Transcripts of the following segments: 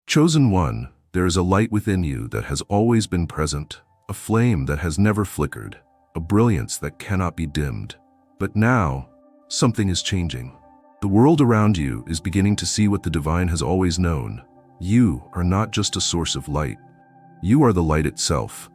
Chosen one, there is a light within you that has always been present, a flame that has never flickered, a brilliance that cannot be dimmed. But now, something is changing. The world around you is beginning to see what the divine has always known. You are not just a source of light. You are the light itself.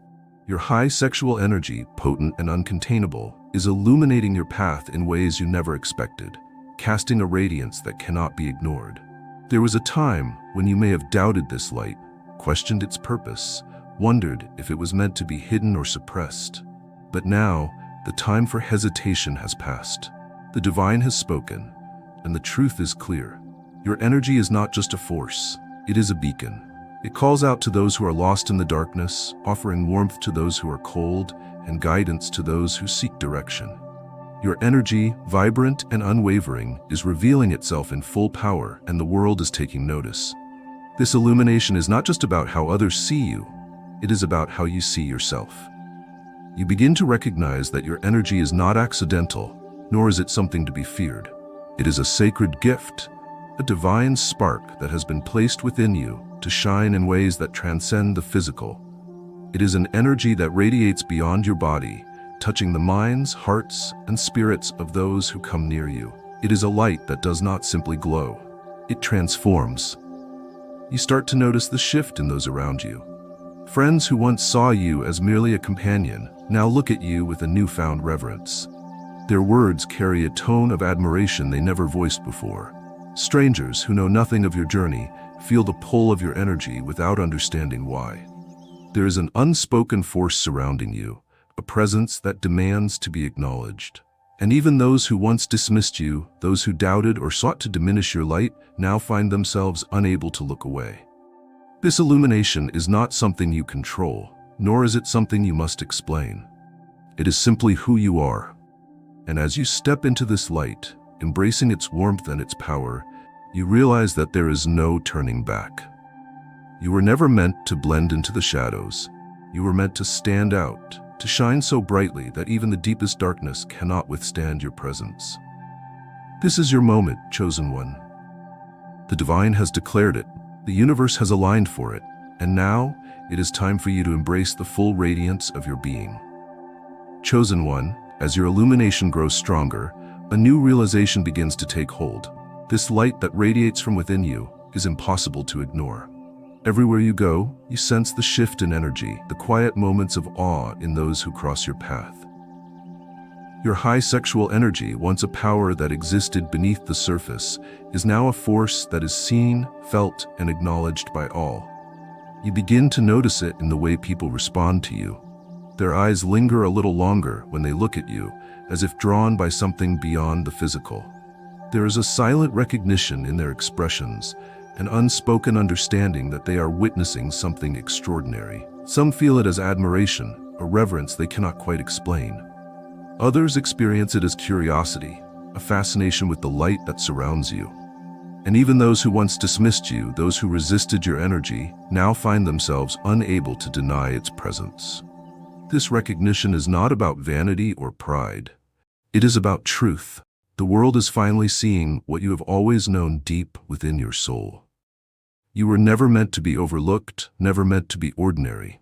Your high sexual energy, potent and uncontainable, is illuminating your path in ways you never expected, casting a radiance that cannot be ignored. There was a time when you may have doubted this light, questioned its purpose, wondered if it was meant to be hidden or suppressed. But now, the time for hesitation has passed. The divine has spoken, and the truth is clear. Your energy is not just a force, it is a beacon. It calls out to those who are lost in the darkness, offering warmth to those who are cold, and guidance to those who seek direction. Your energy, vibrant and unwavering, is revealing itself in full power, and the world is taking notice. This illumination is not just about how others see you, it is about how you see yourself. You begin to recognize that your energy is not accidental, nor is it something to be feared. It is a sacred gift, a divine spark that has been placed within you to shine in ways that transcend the physical. It is an energy that radiates beyond your body, touching the minds, hearts, and spirits of those who come near you. It is a light that does not simply glow. It transforms. You start to notice the shift in those around you. Friends who once saw you as merely a companion now look at you with a newfound reverence. Their words carry a tone of admiration they never voiced before. Strangers who know nothing of your journey feel the pull of your energy without understanding why. There is an unspoken force surrounding you, a presence that demands to be acknowledged. And even those who once dismissed you, those who doubted or sought to diminish your light, now find themselves unable to look away. This illumination is not something you control, nor is it something you must explain. It is simply who you are. And as you step into this light, embracing its warmth and its power, you realize that there is no turning back. You were never meant to blend into the shadows. You were meant to stand out, to shine so brightly that even the deepest darkness cannot withstand your presence. This is your moment, chosen one. The divine has declared it, the universe has aligned for it, and now it is time for you to embrace the full radiance of your being. Chosen one, as your illumination grows stronger, a new realization begins to take hold. This light that radiates from within you is impossible to ignore. Everywhere you go, you sense the shift in energy, the quiet moments of awe in those who cross your path. Your high sexual energy, once a power that existed beneath the surface, is now a force that is seen, felt, and acknowledged by all. You begin to notice it in the way people respond to you. Their eyes linger a little longer when they look at you, as if drawn by something beyond the physical. There is a silent recognition in their expressions, an unspoken understanding that they are witnessing something extraordinary. Some feel it as admiration, a reverence they cannot quite explain. Others experience it as curiosity, a fascination with the light that surrounds you. And even those who once dismissed you, those who resisted your energy, now find themselves unable to deny its presence. This recognition is not about vanity or pride. It is about truth. The world is finally seeing what you have always known deep within your soul. You were never meant to be overlooked, never meant to be ordinary.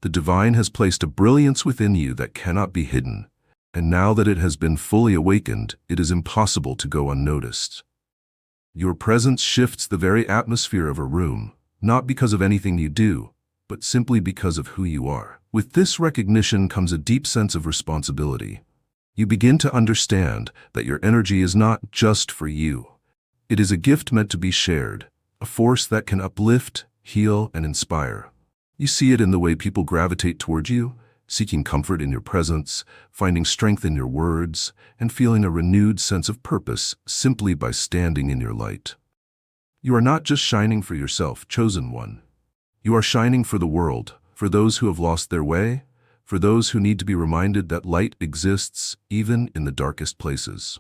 The divine has placed a brilliance within you that cannot be hidden, and now that it has been fully awakened, it is impossible to go unnoticed. Your presence shifts the very atmosphere of a room, not because of anything you do, but simply because of who you are. With this recognition comes a deep sense of responsibility. You begin to understand that your energy is not just for you. It is a gift meant to be shared, a force that can uplift, heal, and inspire. You see it in the way people gravitate toward you, seeking comfort in your presence, finding strength in your words, and feeling a renewed sense of purpose simply by standing in your light. You are not just shining for yourself, chosen one. You are shining for the world, for those who have lost their way, for those who need to be reminded that light exists even in the darkest places.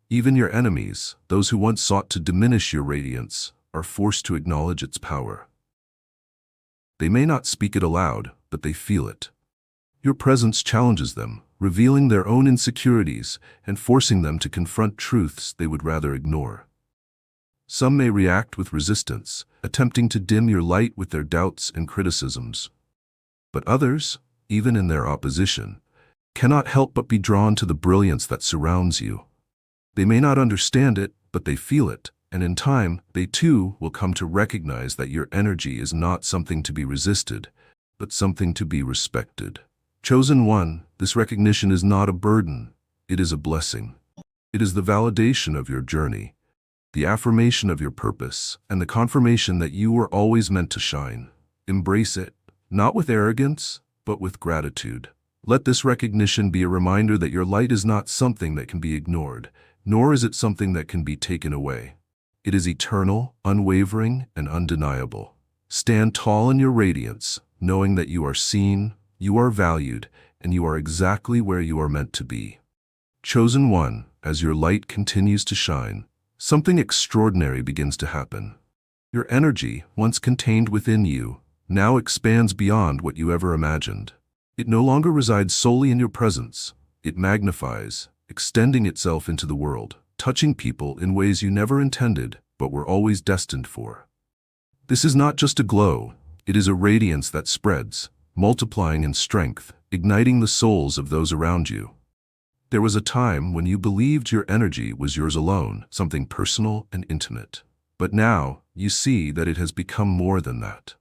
Even your enemies, those who once sought to diminish your radiance, are forced to acknowledge its power. They may not speak it aloud, but they feel it. Your presence challenges them, revealing their own insecurities and forcing them to confront truths they would rather ignore. Some may react with resistance, attempting to dim your light with their doubts and criticisms. But others, even in their opposition, cannot help but be drawn to the brilliance that surrounds you. They may not understand it, but they feel it, and in time, they too will come to recognize that your energy is not something to be resisted, but something to be respected. Chosen one, this recognition is not a burden, it is a blessing. It is the validation of your journey, the affirmation of your purpose, and the confirmation that you were always meant to shine. Embrace it, not with arrogance, but with gratitude. Let this recognition be a reminder that your light is not something that can be ignored, nor is it something that can be taken away. It is eternal, unwavering, and undeniable. Stand tall in your radiance, knowing that you are seen, you are valued, and you are exactly where you are meant to be. Chosen one, as your light continues to shine, something extraordinary begins to happen. Your energy, once contained within you, now expands beyond what you ever imagined. It no longer resides solely in your presence. It magnifies, extending itself into the world, touching people in ways you never intended but were always destined for. This is not just a glow, it is a radiance that spreads, multiplying in strength, igniting the souls of those around you. There was a time when you believed your energy was yours alone, something personal and intimate. But now, you see that it has become more than that.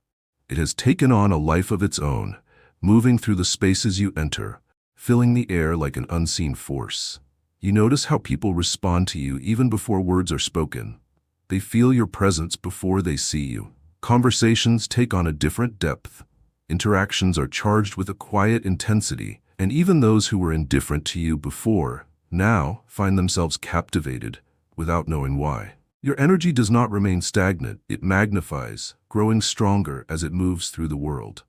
It has taken on a life of its own, moving through the spaces you enter, filling the air like an unseen force. You notice how people respond to you even before words are spoken. They feel your presence before they see you. Conversations take on a different depth. Interactions are charged with a quiet intensity, and even those who were indifferent to you before, now find themselves captivated, without knowing why. Your energy does not remain stagnant, it magnifies, growing stronger as it moves through the world.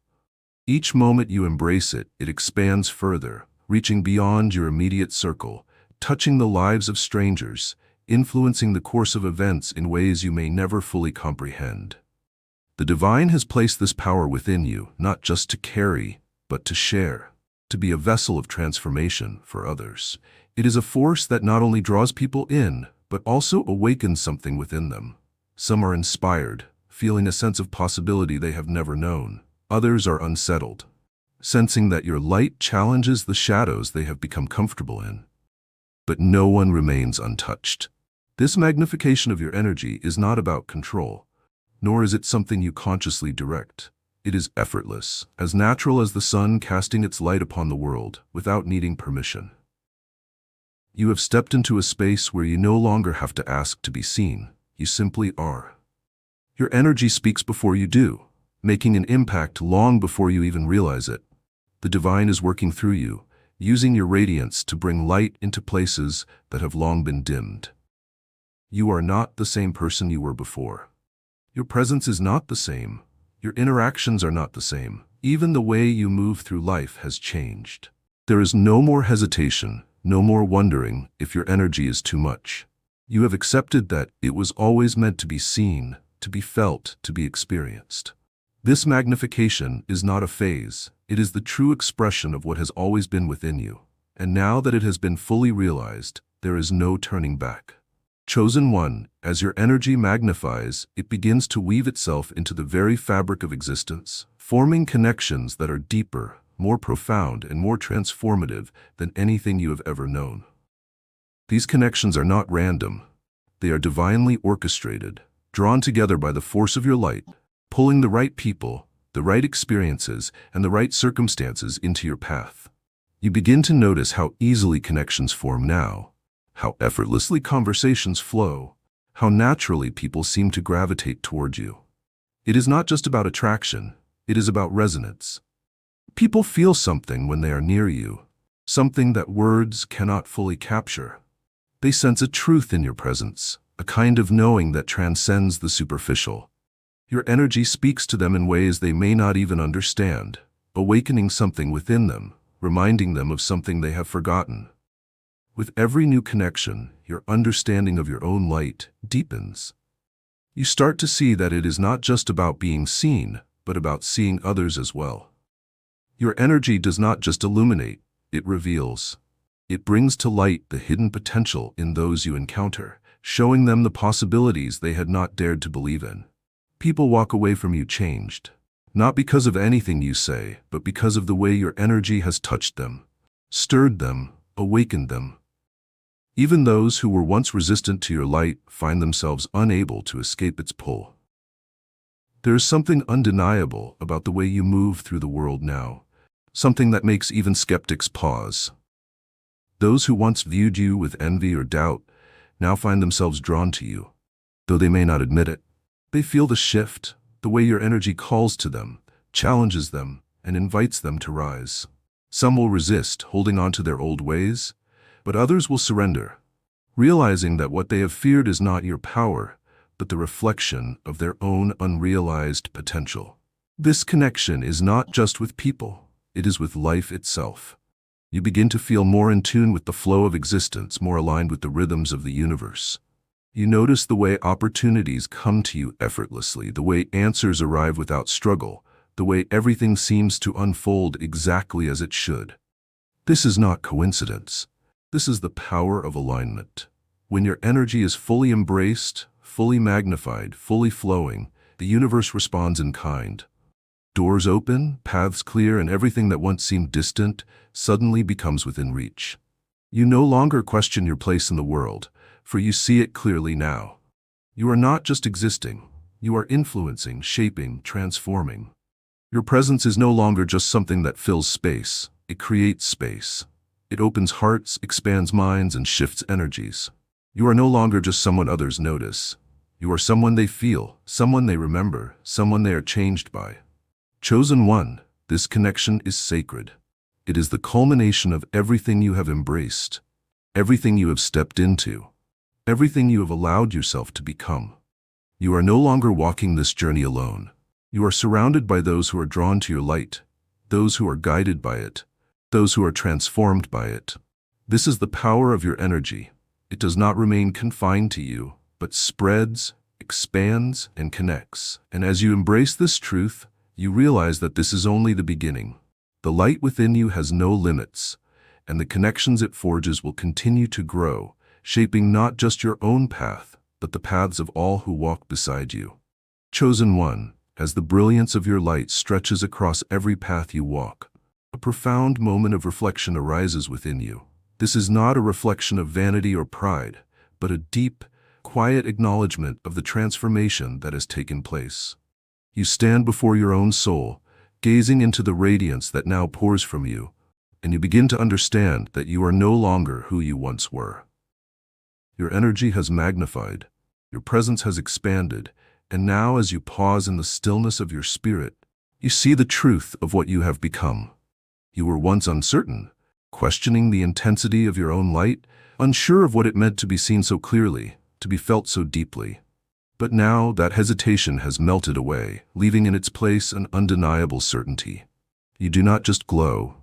Each moment you embrace it, it expands further, reaching beyond your immediate circle, touching the lives of strangers, influencing the course of events in ways you may never fully comprehend. The divine has placed this power within you, not just to carry, but to share, to be a vessel of transformation for others. It is a force that not only draws people in, but also awakens something within them. Some are inspired, feeling a sense of possibility they have never known. Others are unsettled, sensing that your light challenges the shadows they have become comfortable in. But no one remains untouched. This magnification of your energy is not about control, nor is it something you consciously direct. It is effortless, as natural as the sun casting its light upon the world, without needing permission. You have stepped into a space where you no longer have to ask to be seen, you simply are. Your energy speaks before you do, making an impact long before you even realize it. The divine is working through you, using your radiance to bring light into places that have long been dimmed. You are not the same person you were before. Your presence is not the same. Your interactions are not the same. Even the way you move through life has changed. There is no more hesitation, no more wondering if your energy is too much. You have accepted that it was always meant to be seen, to be felt, to be experienced. This magnification is not a phase, it is the true expression of what has always been within you. And now that it has been fully realized, there is no turning back. Chosen one, as your energy magnifies, it begins to weave itself into the very fabric of existence, forming connections that are deeper, more profound, and more transformative than anything you have ever known. These connections are not random. They are divinely orchestrated, drawn together by the force of your light, pulling the right people, the right experiences, and the right circumstances into your path. You begin to notice how easily connections form now, how effortlessly conversations flow, how naturally people seem to gravitate toward you. It is not just about attraction, it is about resonance. People feel something when they are near you, something that words cannot fully capture. They sense a truth in your presence, a kind of knowing that transcends the superficial. Your energy speaks to them in ways they may not even understand, awakening something within them, reminding them of something they have forgotten. With every new connection, your understanding of your own light deepens. You start to see that it is not just about being seen, but about seeing others as well. Your energy does not just illuminate, it reveals. It brings to light the hidden potential in those you encounter, showing them the possibilities they had not dared to believe in. People walk away from you changed, not because of anything you say, but because of the way your energy has touched them, stirred them, awakened them. Even those who were once resistant to your light find themselves unable to escape its pull. There is something undeniable about the way you move through the world now, something that makes even skeptics pause. Those who once viewed you with envy or doubt now find themselves drawn to you, though they may not admit it. They feel the shift, the way your energy calls to them, challenges them, and invites them to rise. Some will resist, holding on to their old ways, but others will surrender, realizing that what they have feared is not your power, but the reflection of their own unrealized potential. This connection is not just with people, it is with life itself. You begin to feel more in tune with the flow of existence, more aligned with the rhythms of the universe. You notice the way opportunities come to you effortlessly, the way answers arrive without struggle, the way everything seems to unfold exactly as it should. This is not coincidence. This is the power of alignment. When your energy is fully embraced, fully magnified, fully flowing, the universe responds in kind. Doors open, paths clear, and everything that once seemed distant suddenly becomes within reach. You no longer question your place in the world, for you see it clearly now. You are not just existing, you are influencing, shaping, transforming. Your presence is no longer just something that fills space, it creates space. It opens hearts, expands minds, and shifts energies. You are no longer just someone others notice. You are someone they feel, someone they remember, someone they are changed by. Chosen one, this connection is sacred. It is the culmination of everything you have embraced, everything you have stepped into, everything you have allowed yourself to become. You are no longer walking this journey alone. You are surrounded by those who are drawn to your light, those who are guided by it, those who are transformed by it. This is the power of your energy. It does not remain confined to you, but spreads, expands, and connects. And as you embrace this truth, you realize that this is only the beginning. The light within you has no limits, and the connections it forges will continue to grow, shaping not just your own path, but the paths of all who walk beside you. Chosen one, as the brilliance of your light stretches across every path you walk, a profound moment of reflection arises within you. This is not a reflection of vanity or pride, but a deep, quiet acknowledgement of the transformation that has taken place. You stand before your own soul, gazing into the radiance that now pours from you, and you begin to understand that you are no longer who you once were. Your energy has magnified, your presence has expanded, and now as you pause in the stillness of your spirit, you see the truth of what you have become. You were once uncertain, questioning the intensity of your own light, unsure of what it meant to be seen so clearly, to be felt so deeply. But now that hesitation has melted away, leaving in its place an undeniable certainty. You do not just glow,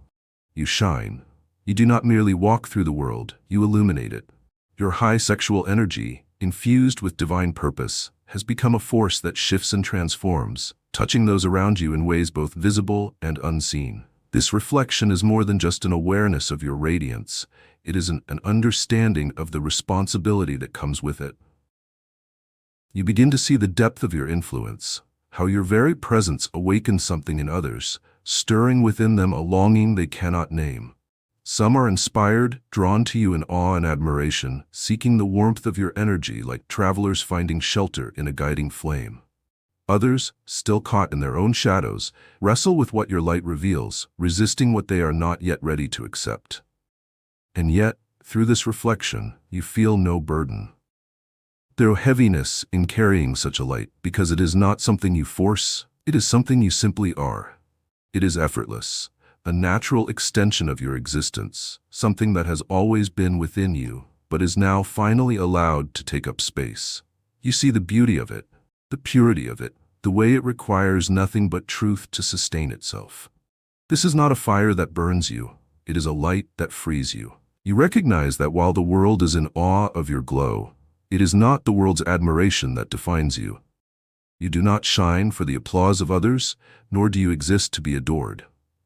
you shine. You do not merely walk through the world, you illuminate it. Your high sexual energy, infused with divine purpose, has become a force that shifts and transforms, touching those around you in ways both visible and unseen. This reflection is more than just an awareness of your radiance. It is an understanding of the responsibility that comes with it. You begin to see the depth of your influence, how your very presence awakens something in others, stirring within them a longing they cannot name. Some are inspired, drawn to you in awe and admiration, seeking the warmth of your energy like travelers finding shelter in a guiding flame. Others, still caught in their own shadows, wrestle with what your light reveals, resisting what they are not yet ready to accept. And yet, through this reflection, you feel no burden. There is heaviness in carrying such a light because it is not something you force, it is something you simply are. It is effortless, a natural extension of your existence, something that has always been within you, but is now finally allowed to take up space. You see the beauty of it, the purity of it, the way it requires nothing but truth to sustain itself. This is not a fire that burns you, it is a light that frees you. You recognize that while the world is in awe of your glow, it is not the world's admiration that defines you. You do not shine for the applause of others, nor do you exist to be adored.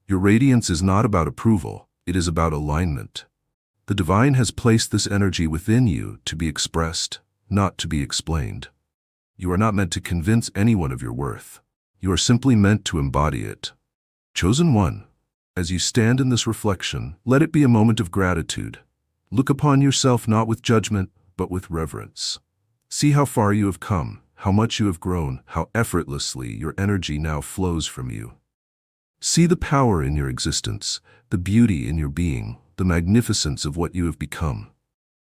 Your radiance is not about approval, it is about alignment. The divine has placed this energy within you to be expressed, not to be explained. You are not meant to convince anyone of your worth. You are simply meant to embody it. Chosen one, as you stand in this reflection, let it be a moment of gratitude. Look upon yourself not with judgment, but with reverence. See how far you have come, how much you have grown, how effortlessly your energy now flows from you. See the power in your existence, the beauty in your being, the magnificence of what you have become.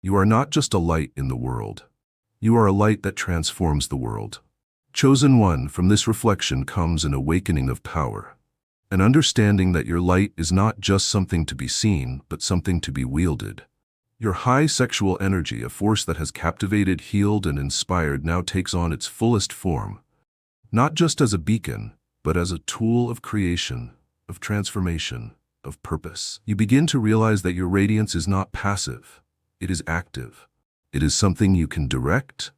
You are not just a light in the world. You are a light that transforms the world. Chosen one, from this reflection comes an awakening of power. An understanding that your light is not just something to be seen, but something to be wielded. Your high sexual energy, a force that has captivated, healed, and inspired, now takes on its fullest form, not just as a beacon, but as a tool of creation, of transformation, of purpose. You begin to realize that your radiance is not passive, it is active. It is something you can direct,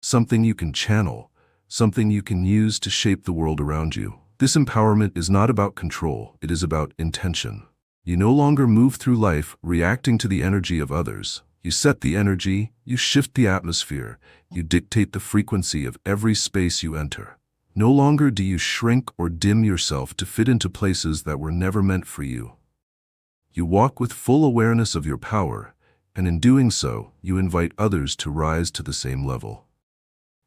something you can channel, something you can use to shape the world around you. This empowerment is not about control, it is about intention. You no longer move through life reacting to the energy of others. You set the energy, you shift the atmosphere, you dictate the frequency of every space you enter. No longer do you shrink or dim yourself to fit into places that were never meant for you. You walk with full awareness of your power, and in doing so, you invite others to rise to the same level.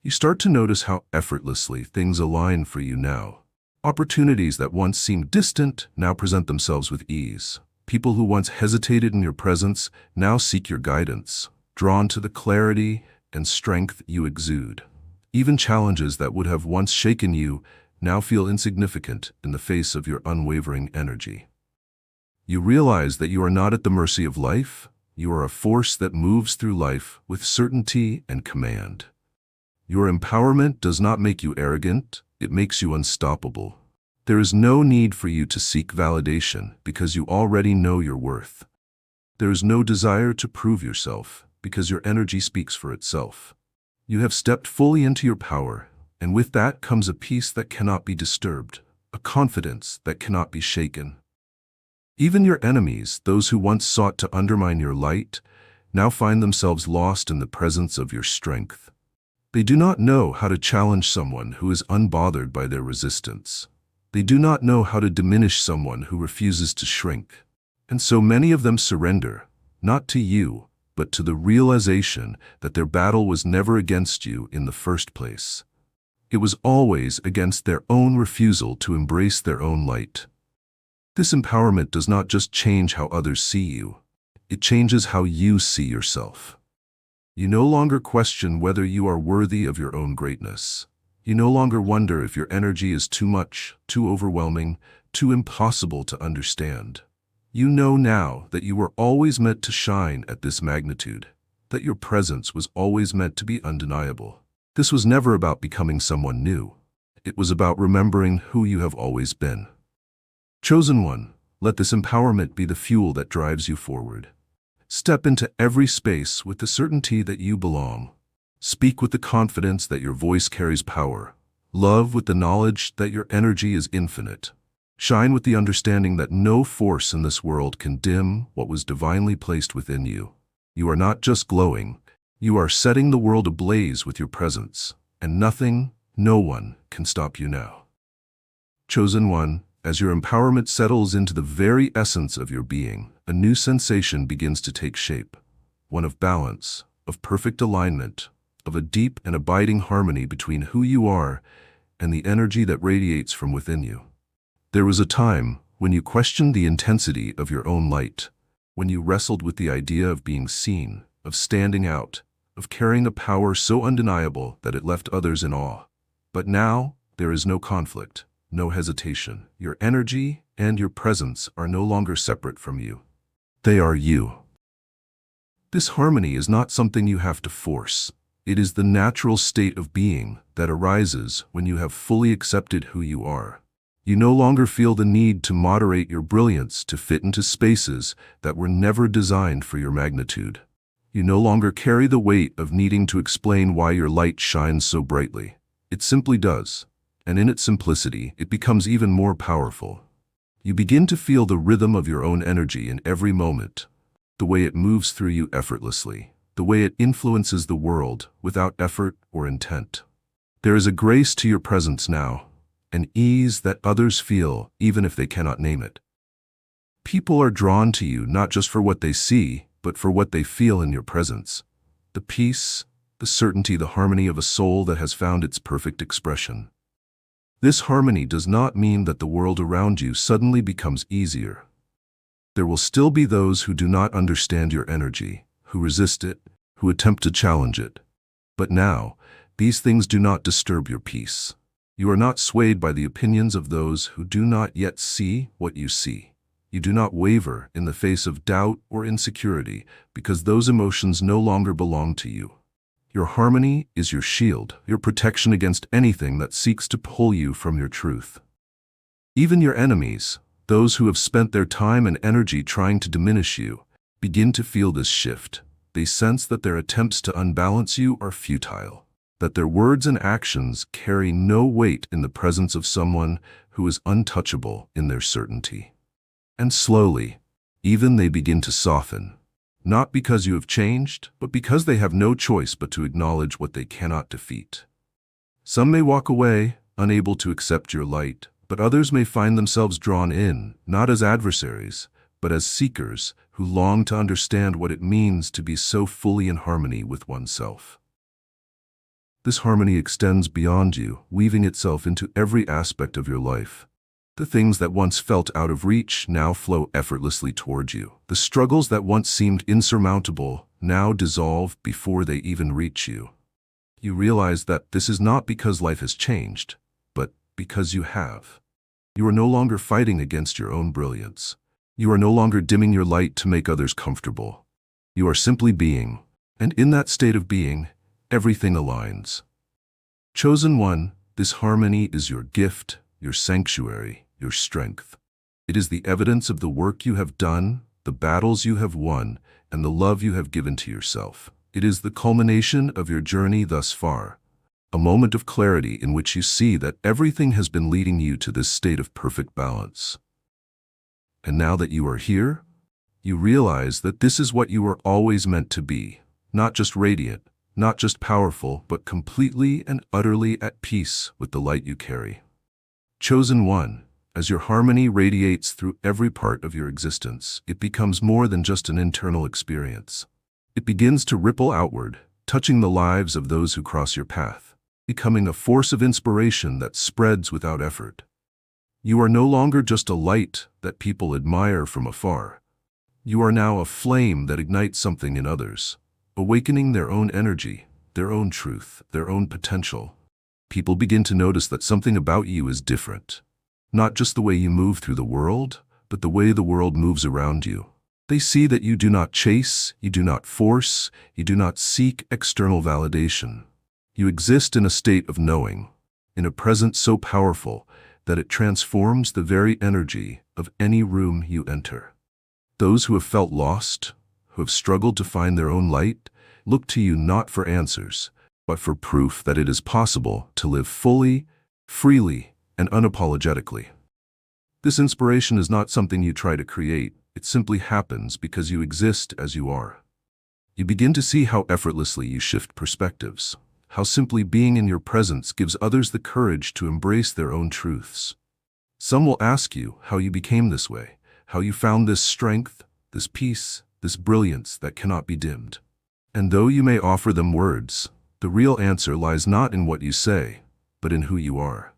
You start to notice how effortlessly things align for you now. Opportunities that once seemed distant now present themselves with ease. People who once hesitated in your presence now seek your guidance, drawn to the clarity and strength you exude. Even challenges that would have once shaken you now feel insignificant in the face of your unwavering energy. You realize that you are not at the mercy of life. You are a force that moves through life with certainty and command. Your empowerment does not make you arrogant, it makes you unstoppable. There is no need for you to seek validation because you already know your worth. There is no desire to prove yourself because your energy speaks for itself. You have stepped fully into your power, and with that comes a peace that cannot be disturbed, a confidence that cannot be shaken. Even your enemies, those who once sought to undermine your light, now find themselves lost in the presence of your strength. They do not know how to challenge someone who is unbothered by their resistance. They do not know how to diminish someone who refuses to shrink. And so many of them surrender, not to you, but to the realization that their battle was never against you in the first place. It was always against their own refusal to embrace their own light. This empowerment does not just change how others see you, it changes how you see yourself. You no longer question whether you are worthy of your own greatness. You no longer wonder if your energy is too much, too overwhelming, too impossible to understand. You know now that you were always meant to shine at this magnitude, that your presence was always meant to be undeniable. This was never about becoming someone new. It was about remembering who you have always been. Chosen one, let this empowerment be the fuel that drives you forward. Step into every space with the certainty that you belong. Speak with the confidence that your voice carries power. Love with the knowledge that your energy is infinite. Shine with the understanding that no force in this world can dim what was divinely placed within you. You are not just glowing, you are setting the world ablaze with your presence, and nothing, no one, can stop you now. Chosen one, as your empowerment settles into the very essence of your being, a new sensation begins to take shape. One of balance, of perfect alignment, of a deep and abiding harmony between who you are and the energy that radiates from within you. There was a time when you questioned the intensity of your own light, when you wrestled with the idea of being seen, of standing out, of carrying a power so undeniable that it left others in awe. But now, there is no conflict. No hesitation. Your energy and your presence are no longer separate from you. They are you. This harmony is not something you have to force. It is the natural state of being that arises when you have fully accepted who you are. You no longer feel the need to moderate your brilliance to fit into spaces that were never designed for your magnitude. You no longer carry the weight of needing to explain why your light shines so brightly. It simply does. And in its simplicity, it becomes even more powerful. You begin to feel the rhythm of your own energy in every moment, the way it moves through you effortlessly. the way it influences the world without effort or intent. There is a grace to your presence now, an ease that others feel even if they cannot name it. People are drawn to you not just for what they see, but for what they feel in your presence. The peace, the certainty, the harmony of a soul that has found its perfect expression. This harmony does not mean that the world around you suddenly becomes easier. There will still be those who do not understand your energy, who resist it, who attempt to challenge it. But now, these things do not disturb your peace. You are not swayed by the opinions of those who do not yet see what you see. You do not waver in the face of doubt or insecurity because those emotions no longer belong to you. Your harmony is your shield, your protection against anything that seeks to pull you from your truth. Even your enemies, those who have spent their time and energy trying to diminish you, begin to feel this shift. They sense that their attempts to unbalance you are futile, that their words and actions carry no weight in the presence of someone who is untouchable in their certainty. And slowly, even they begin to soften, not because you have changed, but because they have no choice but to acknowledge what they cannot defeat. Some may walk away, unable to accept your light, but others may find themselves drawn in, not as adversaries, but as seekers who long to understand what it means to be so fully in harmony with oneself. This harmony extends beyond you, weaving itself into every aspect of your life. The things that once felt out of reach now flow effortlessly toward you. The struggles that once seemed insurmountable now dissolve before they even reach you. You realize that this is not because life has changed, but because you have. You are no longer fighting against your own brilliance. You are no longer dimming your light to make others comfortable. You are simply being, and in that state of being, everything aligns. Chosen one, this harmony is your gift, your sanctuary, your strength. It is the evidence of the work you have done, the battles you have won, and the love you have given to yourself. It is the culmination of your journey thus far, a moment of clarity in which you see that everything has been leading you to this state of perfect balance. And now that you are here, you realize that this is what you were always meant to be, not just radiant, not just powerful, but completely and utterly at peace with the light you carry. Chosen one, as your harmony radiates through every part of your existence, it becomes more than just an internal experience. It begins to ripple outward, touching the lives of those who cross your path, becoming a force of inspiration that spreads without effort. You are no longer just a light that people admire from afar. You are now a flame that ignites something in others, awakening their own energy, their own truth, their own potential. People begin to notice that something about you is different. Not just the way you move through the world, but the way the world moves around you. They see that you do not chase, you do not force, you do not seek external validation. You exist in a state of knowing, in a presence so powerful that it transforms the very energy of any room you enter. Those who have felt lost, who have struggled to find their own light, look to you not for answers, but for proof that it is possible to live fully, freely, and unapologetically. This inspiration is not something you try to create, it simply happens because you exist as you are. You begin to see how effortlessly you shift perspectives, how simply being in your presence gives others the courage to embrace their own truths. Some will ask you how you became this way, how you found this strength, this peace, this brilliance that cannot be dimmed. And though you may offer them words, the real answer lies not in what you say, but in who you are.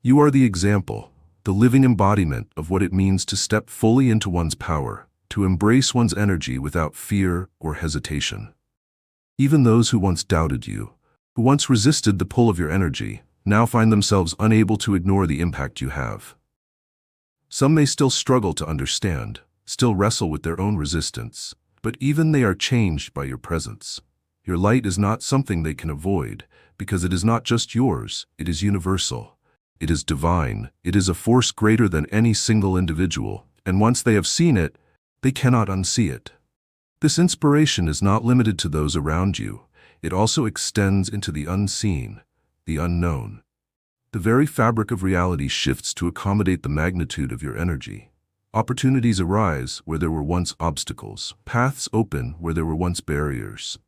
You are the example, the living embodiment of what it means to step fully into one's power, to embrace one's energy without fear or hesitation. Even those who once doubted you, who once resisted the pull of your energy, now find themselves unable to ignore the impact you have. Some may still struggle to understand, still wrestle with their own resistance, but even they are changed by your presence. Your light is not something they can avoid, because it is not just yours, it is universal. It is divine, it is a force greater than any single individual, and once they have seen it, they cannot unsee it. This inspiration is not limited to those around you, it also extends into the unseen, the unknown. The very fabric of reality shifts to accommodate the magnitude of your energy. Opportunities arise where there were once obstacles, paths open where there were once barriers.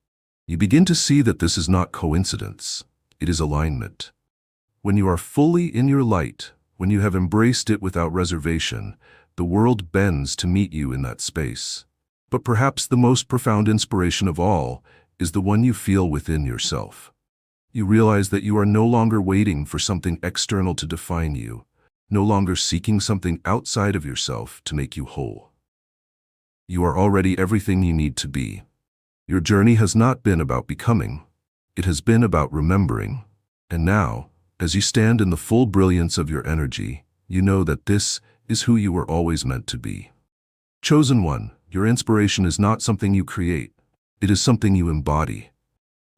You begin to see that this is not coincidence, it is alignment. When you are fully in your light, when you have embraced it without reservation, the world bends to meet you in that space. But perhaps the most profound inspiration of all is the one you feel within yourself. You realize that you are no longer waiting for something external to define you, no longer seeking something outside of yourself to make you whole. You are already everything you need to be. Your journey has not been about becoming, it has been about remembering. And now, as you stand in the full brilliance of your energy, you know that this is who you were always meant to be. Chosen one, your inspiration is not something you create, it is something you embody.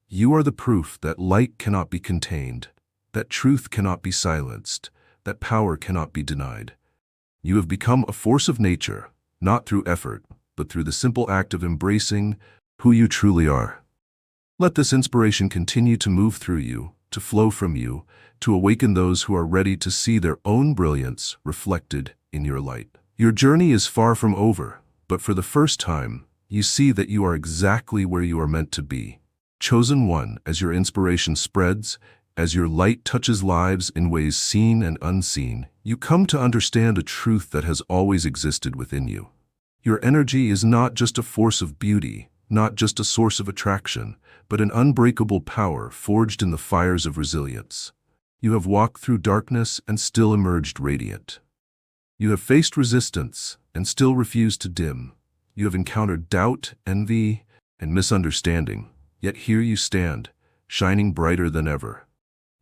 You are the proof that light cannot be contained, that truth cannot be silenced, that power cannot be denied. You have become a force of nature, not through effort, but through the simple act of embracing who you truly are. Let this inspiration continue to move through you, to flow from you, to awaken those who are ready to see their own brilliance reflected in your light. Your journey is far from over, but for the first time, you see that you are exactly where you are meant to be. Chosen one, as your inspiration spreads, as your light touches lives in ways seen and unseen, you come to understand a truth that has always existed within you. Your energy is not just a force of beauty, not just a source of attraction, but an unbreakable power forged in the fires of resilience. You have walked through darkness and still emerged radiant. You have faced resistance and still refused to dim. You have encountered doubt, envy, and misunderstanding, yet here you stand, shining brighter than ever.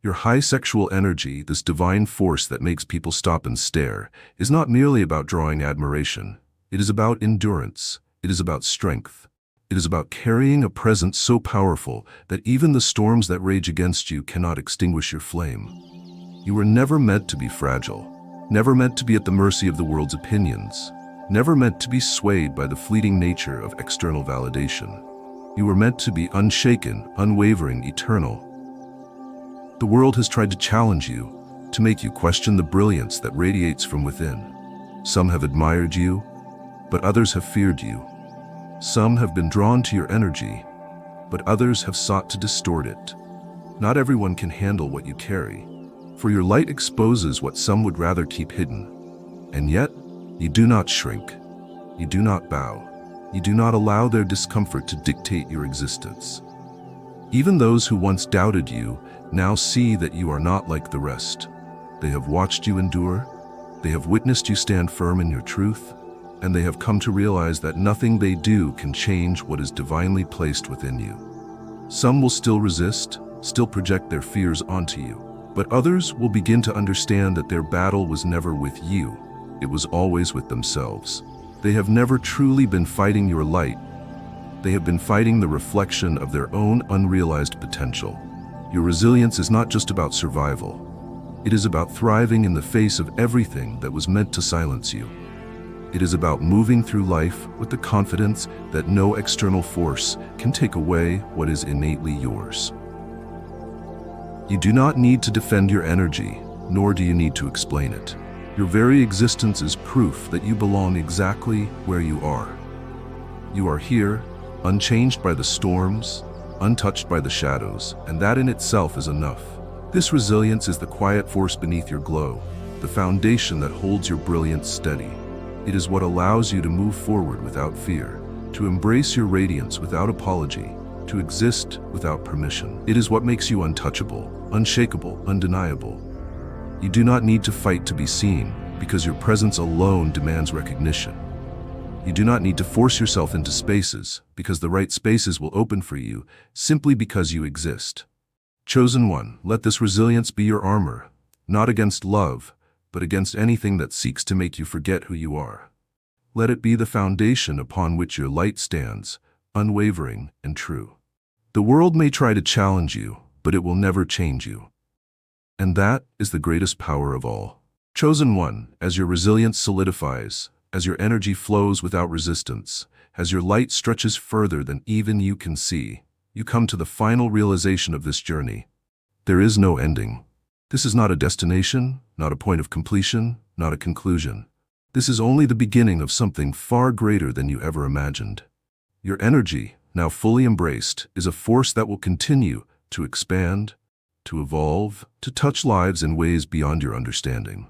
Your high sexual energy, this divine force that makes people stop and stare, is not merely about drawing admiration. It is about endurance. It is about strength. It is about carrying a presence so powerful that even the storms that rage against you cannot extinguish your flame. You were never meant to be fragile, never meant to be at the mercy of the world's opinions, never meant to be swayed by the fleeting nature of external validation. You were meant to be unshaken, unwavering, eternal. The world has tried to challenge you, to make you question the brilliance that radiates from within. Some have admired you, but others have feared you. Some have been drawn to your energy, but others have sought to distort it. Not everyone can handle what you carry, for your light exposes what some would rather keep hidden. And yet, you do not shrink. You do not bow. You do not allow their discomfort to dictate your existence. Even those who once doubted you now see that you are not like the rest. They have watched you endure, they have witnessed you stand firm in your truth, and they have come to realize that nothing they do can change what is divinely placed within you. Some will still resist, still project their fears onto you, but others will begin to understand that their battle was never with you, it was always with themselves. They have never truly been fighting your light. They have been fighting the reflection of their own unrealized potential. Your resilience is not just about survival. It is about thriving in the face of everything that was meant to silence you. It is about moving through life with the confidence that no external force can take away what is innately yours. You do not need to defend your energy, nor do you need to explain it. Your very existence is proof that you belong exactly where you are. You are here, unchanged by the storms, untouched by the shadows, and that in itself is enough. This resilience is the quiet force beneath your glow, the foundation that holds your brilliance steady. It is what allows you to move forward without fear, to embrace your radiance without apology, to exist without permission. It is what makes you untouchable, unshakable, undeniable. You do not need to fight to be seen, because your presence alone demands recognition. You do not need to force yourself into spaces, because the right spaces will open for you simply because you exist. Chosen one, let this resilience be your armor, not against love, but against anything that seeks to make you forget who you are. Let it be the foundation upon which your light stands, unwavering and true. The world may try to challenge you, but it will never change you. And that is the greatest power of all. Chosen one, as your resilience solidifies, as your energy flows without resistance, as your light stretches further than even you can see, you come to the final realization of this journey. There is no ending. This is not a destination, not a point of completion, not a conclusion. This is only the beginning of something far greater than you ever imagined. Your energy, now fully embraced, is a force that will continue to expand, to evolve, to touch lives in ways beyond your understanding.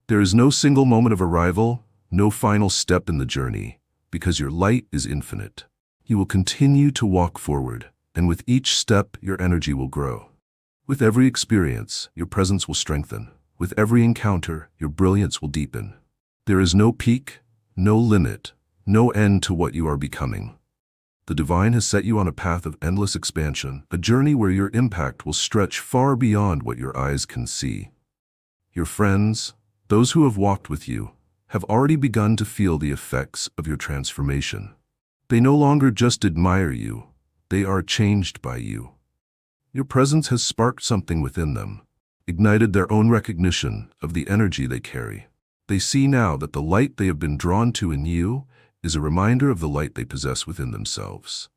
There is no single moment of arrival, no final step in the journey, because your light is infinite. You will continue to walk forward, and with each step, your energy will grow. With every experience, your presence will strengthen. With every encounter, your brilliance will deepen. There is no peak, no limit, no end to what you are becoming. The divine has set you on a path of endless expansion, a journey where your impact will stretch far beyond what your eyes can see. Your friends, those who have walked with you, have already begun to feel the effects of your transformation. They no longer just admire you, they are changed by you. Your presence has sparked something within them, ignited their own recognition of the energy they carry. They see now that the light they have been drawn to in you is a reminder of the light they possess within themselves.